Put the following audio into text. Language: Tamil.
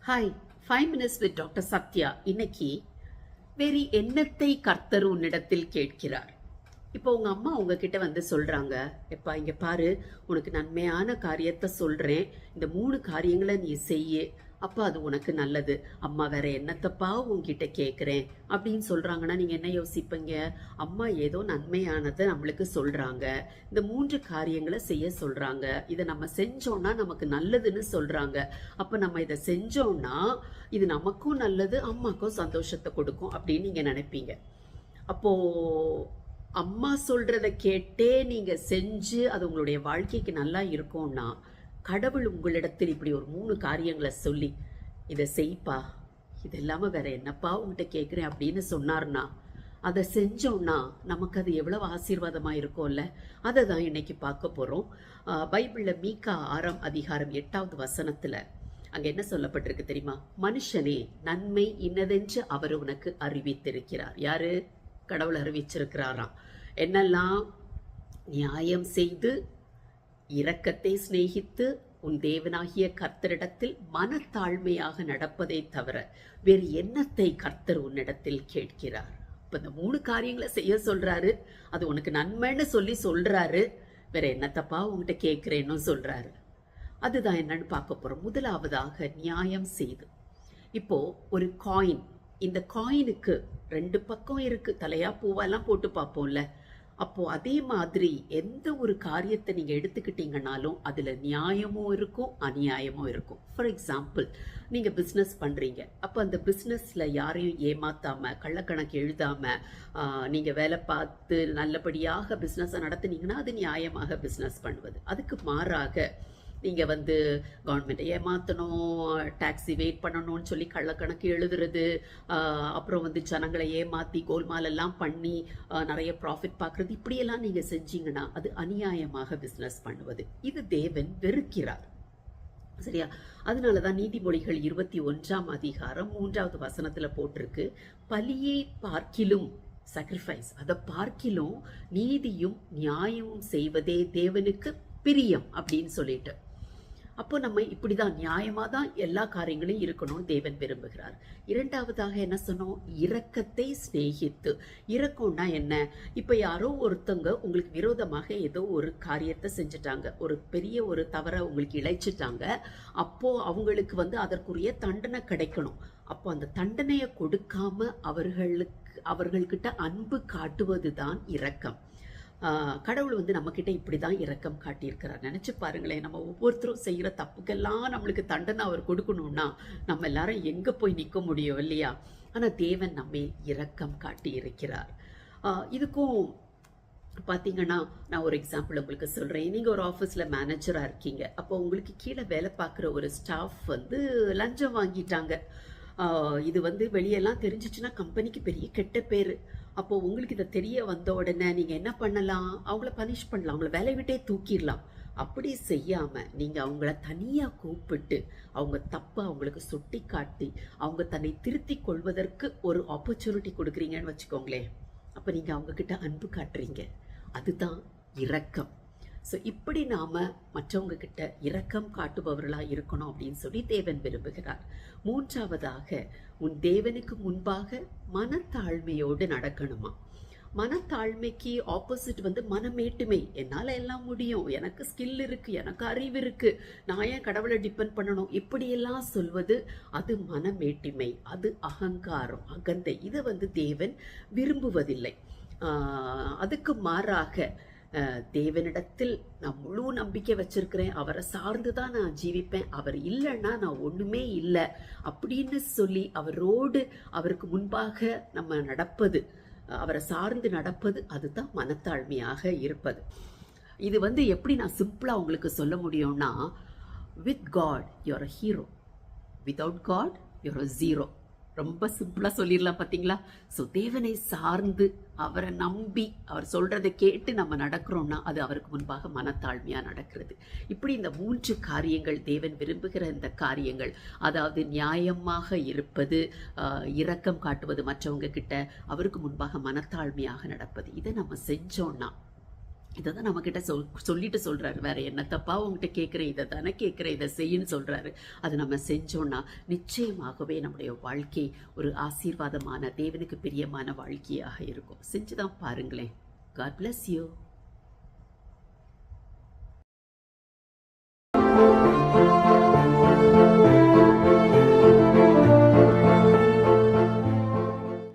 Hi, 5 minutes with doctor Sathya. இன்னைக்கு வேறு என்னத்தை கர்த்தர் உன்னிடத்தில் கேட்கிறார்? இப்போ உங்க அம்மா உங்ககிட்ட வந்து சொல்றாங்க, எப்பா இங்க பாரு, உனக்கு நன்மையான காரியத்தை சொல்றேன், இந்த 3 காரியங்களை நீ செய்ய, அப்ப அது உனக்கு நல்லது. அம்மா வேற என்னத்தப்பா உங்ககிட்ட கேட்குறேன் அப்படின்னு சொல்றாங்கன்னா நீங்க என்ன யோசிப்பீங்க? அம்மா ஏதோ நன்மையானதை நம்மளுக்கு சொல்றாங்க, இந்த 3 காரியங்களை செய்ய சொல்றாங்க, இதை நம்ம செஞ்சோம்னா நமக்கு நல்லதுன்னு சொல்றாங்க. அப்ப நம்ம இதை செஞ்சோம்னா இது நமக்கும் நல்லது, அம்மாக்கும் சந்தோஷத்தை கொடுக்கும் அப்படின்னு நீங்க நினைப்பீங்க. அப்போ அம்மா சொல்றத கேட்டே நீங்க செஞ்சு அது உங்களுடைய வாழ்க்கைக்கு நல்லா இருக்கும்னா, கடவுள் உங்களிடத்தில் இப்படி ஒரு 3 காரியங்களை சொல்லி இதை செய்ப்பா, இது இல்லாம வேற என்னப்பா உங்ககிட்ட கேட்குறேன் அப்படின்னு சொன்னார்னா, அதை செஞ்சோம்னா நமக்கு அது எவ்வளவு ஆசீர்வாதமா இருக்கும்ல. அதை தான் இன்னைக்கு பார்க்க போறோம். பைபிள்ல மீகா 6ஆம் அதிகாரம் 8வது வசனத்துல அங்க என்ன சொல்லப்பட்டிருக்கு தெரியுமா? மனுஷனே, நன்மை இன்னதென்று அவர் உனக்கு அறிவித்திருக்கிறார். யாரு? கடவுள் அறிவிச்சிருக்கிறாராம். என்னெல்லாம்? நியாயம் செய்து, இரக்கத்தை சிநேகித்து, உன் தேவனாகிய கர்த்தரிடத்தில் மனத்தாழ்மையாக நடப்பதை தவிர வேறு என்னத்தை கர்த்தர் உன்னிடத்தில் கேட்கிறார்? இப்ப இந்த 3 காரியங்களை செய்ய சொல்றாரு, அது உனக்கு நன்மைன்னு சொல்லி சொல்றாரு, வேற என்னத்தப்பா உங்ககிட்ட கேட்கிறேன்னு சொல்றாரு. அதுதான் என்னன்னு பார்க்க போறோம். முதலாவதாக நியாயம் செய்து. இப்போ ஒரு காயின், இந்த காயினுக்கு 2 பக்கம் இருக்கு, தலையா பூவெல்லாம் போட்டு பார்ப்போம்ல. அப்போ அதே மாதிரி எந்த ஒரு காரியத்தை நீங்க எடுத்துக்கிட்டீங்கன்னாலும் அதுல நியாயமும் இருக்கும், அநியாயமும் இருக்கும். ஃபார் எக்ஸாம்பிள், நீங்க பிசினஸ் பண்றீங்க, அப்ப அந்த பிசினஸ்ல யாரையும் ஏமாத்தாம, கள்ளக்கணக்கு எழுதாம நீங்க வேலை பார்த்து நல்லபடியாக பிசினஸை நடத்துனீங்கன்னா அது நியாயமாக பிசினஸ் பண்ணுவது. அதுக்கு மாறாக நீங்கள் வந்து கவர்மெண்ட்டை ஏமாற்றணும், டாக்ஸி வெயிட் பண்ணணும்னு சொல்லி கள்ளக்கணக்கு எழுதுறது, அப்புறம் வந்து ஜனங்களை ஏமாற்றி கோல்மாலெல்லாம் பண்ணி நிறைய ப்ராஃபிட் பார்க்குறது, இப்படியெல்லாம் நீங்கள் செஞ்சீங்கன்னா அது அநியாயமாக பிஸ்னஸ் பண்ணுவது. இது தேவன் வெறுக்கிறார். சரியா? அதனால தான் நீதிமொழிகள் 21ஆம் அதிகாரம் 3வது வசனத்தில் போட்டிருக்கு, பலியை பார்க்கிலும், சாக்ரிஃபைஸ், அதை பார்க்கிலும் நீதியும் நியாயமும் செய்வதே தேவனுக்கு பிரியம் அப்படின்னு சொல்லிட்டு. அப்போ நம்ம இப்படிதான் நியாயமா தான் எல்லா காரியங்களையும் இருக்கணும் தேவன் விரும்புகிறார். இரண்டாவதாக என்ன சொன்னோம்? இரக்கத்தை சிநேகித்து. இரக்கம்னா என்ன? இப்ப யாரோ ஒருத்தங்க உங்களுக்கு விரோதமாக ஏதோ ஒரு காரியத்தை செஞ்சுட்டாங்க, ஒரு பெரிய ஒரு தவறை உங்களுக்கு இழைச்சிட்டாங்க. அப்போ அவங்களுக்கு வந்து அதற்குரிய தண்டனை கிடைக்கணும். அப்போ அந்த தண்டனையை கொடுக்காம அவர்கள்கிட்ட அன்பு காட்டுவது தான் இரக்கம். கடவுள் வந்து நம்மக்கிட்ட இப்படி தான் இரக்கம் காட்டியிருக்கிறார். நினச்சி பாருங்களேன், நம்ம ஒவ்வொருத்தரும் செய்கிற தப்புக்கெல்லாம் நம்மளுக்கு தண்டனை அவர் கொடுக்கணும்னா நம்ம எல்லாரும் எங்கே போய் நிற்க முடியும் இல்லையா? ஆனால் தேவன் நம்மை இரக்கம் காட்டி இருக்கிறார். இதுக்கும் பார்த்தீங்கன்னா, நான் ஒரு எக்ஸாம்பிள் உங்களுக்கு சொல்கிறேன். நீங்கள் ஒரு ஆஃபீஸில் மேனேஜராக இருக்கீங்க. அப்போ உங்களுக்கு கீழே வேலை பார்க்குற ஒரு ஸ்டாஃப் வந்து லஞ்சம் வாங்கிட்டாங்க. இது வந்து வெளியெல்லாம் தெரிஞ்சிச்சுன்னா கம்பெனிக்கு பெரிய கெட்ட பேர். அப்போது உங்களுக்கு இதை தெரிய வந்த உடனே நீங்கள் என்ன பண்ணலாம்? அவங்கள பனிஷ் பண்ணலாம், அவங்கள வேலையை விட்டே தூக்கிடலாம். அப்படி செய்யாமல் நீங்கள் அவங்கள தனியாக கூப்பிட்டு அவங்க தப்பை அவங்களுக்கு சுட்டி காட்டி அவங்க தன்னை திருத்தி கொள்வதற்கு ஒரு ஆப்பர்ச்சுனிட்டி கொடுக்குறீங்கன்னு வச்சுக்கோங்களேன். அப்போ நீங்கள் அவங்கக்கிட்ட அன்பு காட்டுறீங்க. அதுதான் இரக்கம். ஸோ இப்படி நாம் மற்றவங்க கிட்ட இரக்கம் காட்டுபவர்களாக இருக்கணும் அப்படின்னு சொல்லி தேவன் விரும்புகிறார். மூன்றாவதாக, உன் தேவனுக்கு முன்பாக மனத்தாழ்மையோடு நடக்கணுமா. மனத்தாழ்மைக்கு ஆப்போசிட் வந்து மனமேட்டுமை. என்னால் எல்லாம் முடியும், எனக்கு ஸ்கில் இருக்குது, எனக்கு அறிவு இருக்குது, நான் ஏன் கடவுளை டிபெண்ட் பண்ணணும், இப்படியெல்லாம் சொல்வது அது மனமேட்டுமை, அது அகங்காரம், அகந்தை. இதை வந்து தேவன் விரும்புவதில்லை. அதுக்கு மாறாக தேவனிடத்தில் நான் முழு நம்பிக்கை வச்சிருக்கிறேன், அவரை சார்ந்து தான் நான் ஜீவிப்பேன், அவர் இல்லைன்னா நான் ஒன்றுமே இல்லை அப்படின்னு சொல்லி அவருக்கு முன்பாக நம்ம நடப்பது, அவரை சார்ந்து நடப்பது, அதுதான் மனத்தாழ்மையாக இருப்பது. இது வந்து எப்படி நான் சிம்பிளாக உங்களுக்கு சொல்ல முடியும்னா, with God you're a hero, without God you're a zero. ரொம்ப சிம்பிளாக சொல்லிடலாம், பார்த்தீங்களா? ஸோ தேவனை சார்ந்து அவரை நம்பி அவர் சொல்கிறத கேட்டு நம்ம நடக்கிறோம்னா அது அவருக்கு முன்பாக மனத்தாழ்மையாக நடக்கிறது. இப்படி இந்த 3 காரியங்கள் தேவன் விரும்புகிற இந்த காரியங்கள், அதாவது நியாயமாக இருப்பது, இரக்கம் காட்டுவது மற்றவங்க கிட்ட, அவருக்கு முன்பாக மனத்தாழ்மையாக நடப்பது, இதை நம்ம செஞ்சோம்னா இதை தான் நம்மக்கிட்ட சொல்லிட்டு சொல்கிறாரு. வேற என்ன தப்பா உங்ககிட்ட கேட்குறேன், இதை தானே கேட்குறேன், இதை செய்யுன்னு சொல்கிறாரு. அது நம்ம செஞ்சோன்னா நிச்சயமாகவே நம்முடைய வாழ்க்கை ஒரு ஆசீர்வாதமான தேவனுக்கு பிரியமான வாழ்க்கையாக இருக்கும். செஞ்சு தான் பாருங்களேன். God bless you.